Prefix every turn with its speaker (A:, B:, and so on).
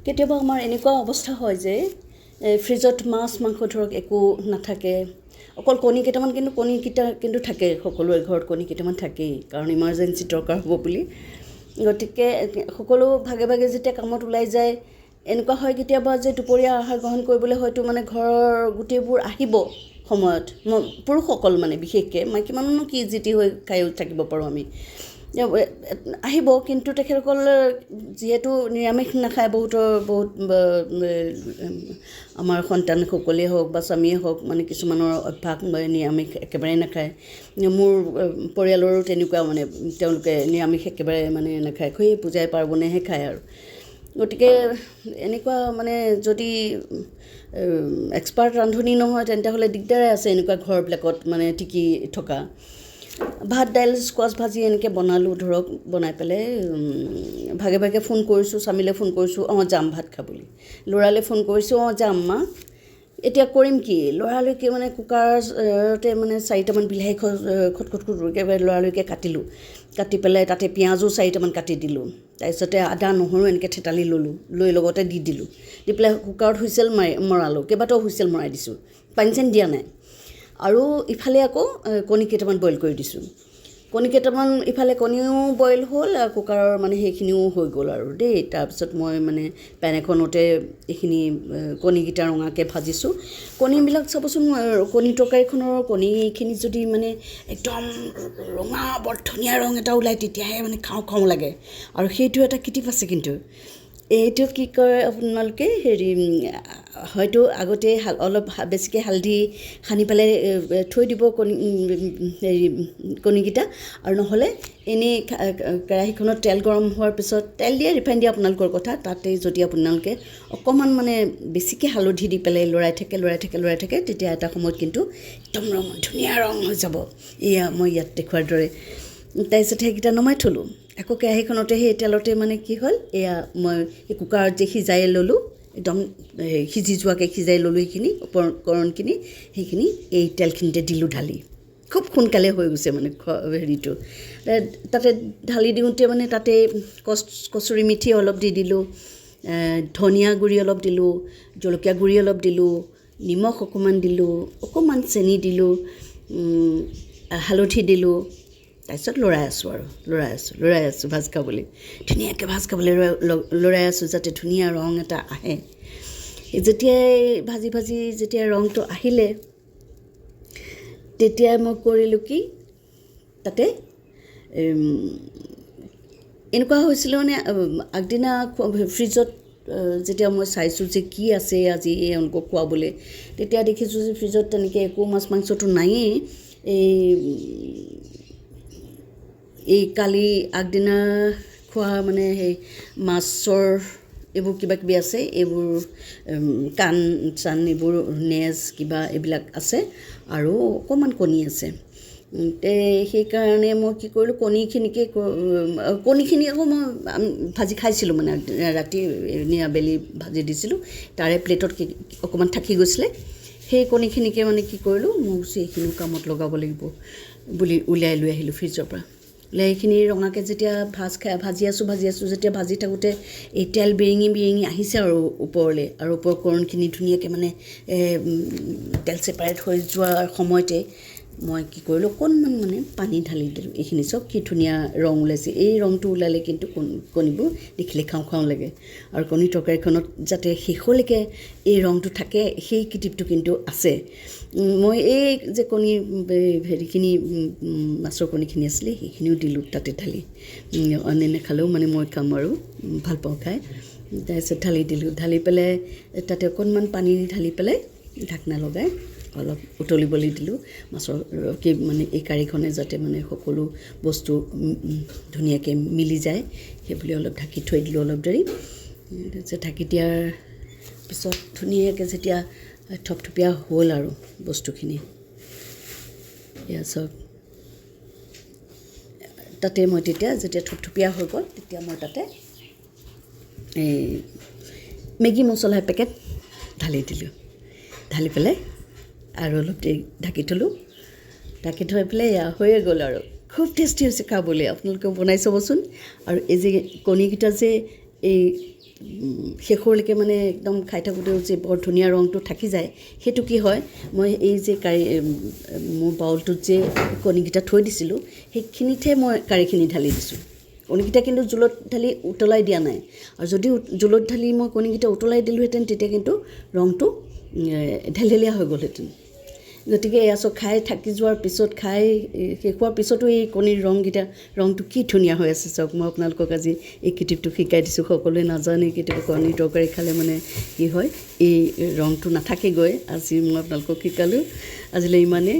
A: কেতিয়াবা আমাৰ এনেকুৱা অৱস্থা হয় যে ফ্ৰিজত মাছ মাংস ধৰক একো নাথাকে, অকল কণী কেইটামান, কিন্তু কণীকেইটা কিন্তু থাকে, সকলোৰে ঘৰত কণী কেইটামান থাকেই, কাৰণ ইমাৰ্জেঞ্চি দৰকাৰ হ'ব বুলি। গতিকে সকলো ভাগে ভাগে যেতিয়া কামত ওলাই যায়, এনেকুৱা হয় কেতিয়াবা যে দুপৰীয়া আহাৰ গ্ৰহণ কৰিবলৈ হয়তো মানে ঘৰৰ গোটেইবোৰ আহিব সময়ত, পুৰুষসকল মানে বিশেষকৈ, মাইকী মানুহনো কি জিতি হৈ খাই থাকিব পাৰোঁ আমি, আহিব, কিন্তু তেখেতসকল যিহেতু নিৰামিষ নাখায়, বহুত আমাৰ সন্তানসকলেই হওক বা স্বামীয়ে হওক, মানে কিছুমানৰ অভ্যাস নিৰামিষ একেবাৰে নাখায়। মোৰ পৰিয়ালৰো তেনেকুৱা, মানে তেওঁলোকে নিৰামিষ একেবাৰে মানে নাখায়, সেই পূজাই পাৰ্বণেহে খায় আৰু। গতিকে এনেকুৱা মানে যদি এক্সপাৰ্ট ৰান্ধনি নহয়, তেন্তে হ'লে দিগদাৰে আছে এনেকুৱা ঘৰবিলাকত মানে টিকি থকা। ভাত দাইল স্কোৱাচ ভাজি এনেকৈ বনালোঁ ধৰক, বনাই পেলাই ভাগে ভাগে ফোন কৰিছোঁ, স্বামীলৈ ফোন কৰিছোঁ, যাম ভাত খাবলৈ, ল'ৰালৈ ফোন কৰিছোঁ, যাম মা, এতিয়া কৰিম কি, লৰালৰিকৈ মানে কুকাৰতে মানে 4টামান বিলাহী খটখটকৈ লৰালৰিকৈ কাটিলোঁ, কাটি পেলাই তাতে পিঁয়াজো 4টামান কাটি দিলোঁ, তাৰপিছতে আদা নহৰু এনেকৈ থেতালি ল'লোঁ, লৈ লগতে দি দিলোঁ, দি পেলাই কুকাৰত হুইচেল মৰালোঁ, কেইবাটাও হুইচেল মৰাই দিছোঁ, পানী চানী দিয়া নাই। আৰু ইফালে আকৌ কণী কেইটামান বইল কৰি দিছোঁ, কণী কেইটামান ইফালে কণীও বইল হ'ল আৰু কুকাৰৰ মানে সেইখিনিও হৈ গ'ল আৰু দেই। তাৰপিছত মই মানে পেন এখনতে এইখিনি কণীকেইটা ৰঙাকৈ ভাজিছোঁ। কণীবিলাক চাবচোন, কণী তৰকাৰীখনৰ কণীখিনি যদি মানে একদম ৰঙা বৰ ধুনীয়া ৰং এটা ওলায়, তেতিয়াহে মানে খাওঁ খাওঁ লাগে, আৰু সেইটো এটা কিটিপ আছে কিন্তু। এইটো কি কৰে আপোনালোকে, হয়তো আগতে অলপ বেছিকৈ হালধি সানি পেলাই থৈ দিব কণীকেইটা, আৰু নহ'লে এনেই কেৰাহীখনত তেল গৰম হোৱাৰ পিছত, তেল দিয়ে ৰিফাইন দিয়ে আপোনালোকৰ কথা, তাতে যদি আপোনালোকে অকণমান মানে বেছিকৈ হালধি দি পেলাই লৰাই থাকে, তেতিয়া এটা সময়ত কিন্তু একদম ধুনীয়া ৰং হৈ যাব, এয়া মই ইয়াত দেখুৱাৰ দৰে। তাৰপিছত সেইকেইটা নমাই থ'লোঁ, আকৌ কেৰাহীখনতে সেই তেলতে মানে কি হ'ল, এয়া মই এই কুকাৰত যে সিজাই ল'লোঁ, একদম সিজি যোৱাকৈ সিজাই ল'লোঁ, সেইখিনি উপকৰণখিনি সেইখিনি এই তেলখিনিতে দিলোঁ ঢালি, খুব সোনকালে হৈ গৈছে মানে হেৰিটো। তাতে ঢালি দিওঁতে মানে তাতে কচুৰি মেথি অলপ দি দিলোঁ, ধনিয়া গুড়ি অলপ দিলোঁ, জলকীয়া গুড়ি অলপ দিলোঁ, নিমখ অকণমান দিলোঁ, অকণমান চেনি দিলোঁ, হালধি দিলোঁ। তাৰপিছত লৰাই আছোঁ ভাজ খাবলৈ, ধুনীয়াকৈ ভাজ খাবলৈ লৰাই আছোঁ, যাতে ধুনীয়া ৰং এটা আহে। যেতিয়াই ভাজি যেতিয়া ৰংটো আহিলে, তেতিয়াই মই কৰিলোঁ কি, তাতে এনেকুৱা হৈছিলে মানে আগদিনা ফ্ৰিজত যেতিয়া মই চাইছোঁ যে কি আছে আজি এওঁলোকক খুৱাবলৈ, তেতিয়া দেখিছোঁ যে ফ্ৰিজত তেনেকৈ একো মাছ মাংসটো নায়েই। এই কালি আগদিনা খোৱা মানে সেই মাছৰ এইবোৰ কিবা কিবি আছে, এইবোৰ কাণ চান, এইবোৰ নেজ কিবা এইবিলাক আছে, আৰু অকণমান কণী আছে। সেইকাৰণে মই কি কৰিলোঁ, কণীখিনি আকৌ মই ভাজি খাইছিলোঁ, মানে ৰাতি আবেলি ভাজি দিছিলোঁ, তাৰে প্লেটত অকণমান থাকি গৈছিলে, সেই কণীখিনিকে মানে কি কৰিলোঁ, মই এইখিনিও কামত লগাব লাগিব বুলি উলিয়াই লৈ আহিলোঁ ফ্ৰিজৰ পৰা। এইখিনি ৰঙাকৈ যেতিয়া ভাজি আছোঁ, যেতিয়া ভাজি থাকোঁতে এই তেল বিৰিঙি আহিছে আৰু ওপৰলৈ, আৰু উপকৰণখিনি ধুনীয়াকৈ মানে তেল ছেপাৰেট হৈ যোৱাৰ সময়তে মই কি কৰিলোঁ, অকণমান মানে পানী ঢালি দিলোঁ। এইখিনি চব কি ধুনীয়া ৰং ওলাইছে, এই ৰংটো ওলালে কিন্তু কণীবোৰ দেখিলে খাওঁ খাওঁ লাগে, আৰু কণী তৰকাৰীখনত যাতে শেষলৈকে এই ৰংটো থাকে, সেই কিটিপটো কিন্তু আছে। মই এই যে হেৰিখিনি মাছৰ কণীখিনি আছিলে, সেইখিনিও দিলোঁ তাতে ঢালি, অন্য নাখালেও মানে মই খাম আৰু ভাল পাওঁ খাই। তাৰপিছত ঢালি দিলোঁ, ঢালি পেলাই তাতে অকণমান পানী ঢালি পেলাই ঢাকনা লগাই অলপ উতলিবলৈ দিলোঁ, মাছৰ মানে এই কাৰীখনে যাতে মানে সকলো বস্তু ধুনীয়াকৈ মিলি যায়, সেইবুলি অলপ ঢাকি থৈ দিলোঁ অলপ দেৰি। তাৰপিছত ঢাকি দিয়াৰ পিছত ধুনীয়াকৈ যেতিয়া থপথপীয়া হ'ল আৰু বস্তুখিনি, এয়া চব তাতে মই যেতিয়া থপথপীয়া হৈ গ'ল, তেতিয়া মই তাতে এই মেগী মছলা পেকেট ঢালি দিলোঁ, ঢালি পেলাই আৰু অলপ দেৰি ঢাকি থ'লোঁ, ঢাকি থৈ পেলাই হৈয়ে গ'ল আৰু খুব টেষ্টি হৈছে খাবলৈ, আপোনালোকেও বনাই চাবচোন। আৰু এই যে কণীকেইটা যে এই শেষলৈকে মানে একদম খাই থাকোঁতেও যে বৰ ধুনীয়া ৰংটো থাকি যায় সেইটো কি হয় মই এই যে মোৰ বাউলটোত যে কণীকেইটা থৈ দিছিলোঁ সেইখিনিতহে মই কাৰীখিনি ঢালি দিছোঁ কণীকেইটা কিন্তু জোলত ঢালি উতলাই দিয়া নাই আৰু যদি জোলত ঢালি মই কণীকেইটা উতলাই দিলোঁহেঁতেন তেতিয়া কিন্তু ৰংটো ঢেলঢেলীয়া হৈ গ'লহেঁতেন গতিকে এয়া চব খাই থাকি যোৱাৰ পিছত খাই শেষ হোৱাৰ পিছতো এই কণীৰ ৰংটো কি ধুনীয়া হৈ আছে চাওক মই আপোনালোকক আজি এই কিটিপটো শিকাই দিছোঁ সকলোৱে নাজানে কেতিয়াবা কণীৰ তৰকাৰী খালে মানে কি হয় এই ৰংটো নাথাকেগৈ আজি মই আপোনালোকক শিকালোঁ আজিলৈ ইমানেই